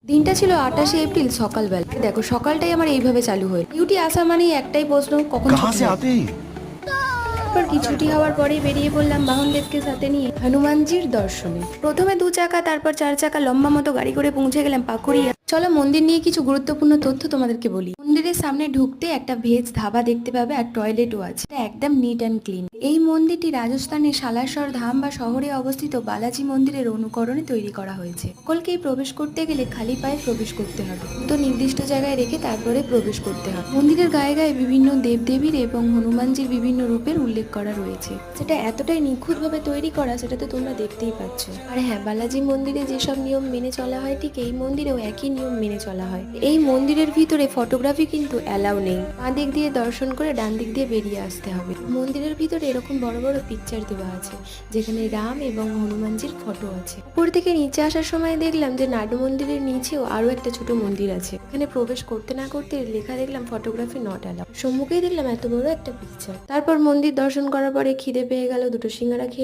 দিনটা ছিল 28শে এপ্রিল সকালবেলা। দেখো সকালটাই আমার এইভাবে চালু হয়ে ডিউটি আসা মানেই একটাই প্রশ্ন, কখন कहाँ ছুটি से হবে। आते हैं? তারপর কি ছুটি হওয়ার পরেই বেরিয়ে পড়লাম বাহনদেবকে সাথে নিয়ে হনুমানজির দর্শনে। প্রথমে 2 চাকা, তারপর 4 চাকা লম্বা মতো গাড়ি করে পৌঁছে গেলাম পাকুড়িয়া। চলো মন্দির নিয়ে কিছু গুরুত্বপূর্ণ তথ্য তোমাদেরকে বলি। মন্দিরের সামনে ঢুকতে একটা ভেজ ধাবা দেখতে পাবে আর টয়লেটও আছে। এটা একদম নিট অ্যান্ড ক্লিন। এই মন্দিরটি রাজস্থানের সালাসর ধাম বা শহরে অবস্থিত বালাজি মন্দিরের অনুকরণে তৈরি করা হয়েছে। সকলকেই প্রবেশ করতে গেলে খালি পায়ে প্রবেশ করতে হবে, তো নির্দিষ্ট জায়গায় রেখে তারপরে প্রবেশ করতে হবে। মন্দিরের গায়ে গায়ে বিভিন্ন দেবদেবীর এবং হনুমানজির বিভিন্ন রূপের উল্লেখ করা রয়েছে, সেটা এতটাই নিখুঁতভাবে তৈরি করা সেটা তো তোমরা দেখতেই পাচ্ছ। আর হ্যাঁ, বালাজি মন্দিরে যেসব নিয়ম মেনে চলা হয় ঠিক এই মন্দিরেও একই নিয়ম মেনে চলা হয়। এই মন্দিরের ভিতরে ফটোগ্রাফি কিন্তু অ্যালাউ নেই। বাঁ দিক দিয়ে দর্শন করে ডান দিক দিয়ে বেরিয়ে আসতে হবে। মন্দিরের ভিতরে এরকম বড় বড় পিকচার দেওয়া আছে যেখানে রাম এবং হনুমানজির ফটো আছে। উপর থেকে নিচে আসার সময় দেখলাম যে নাট মন্দিরের নিচেও আরো একটা ছোট মন্দির আছে। এখানে প্রবেশ করতে না করতে লেখা দেখলাম ফটোগ্রাফি নট অ্যালাউ। সম্মুখেই দেখলাম এত বড় একটা পিকচার। তারপর মন্দির দর্শন করার পরে খিদে পেয়ে গেল, দুটো সিঙ্গারা খেয়ে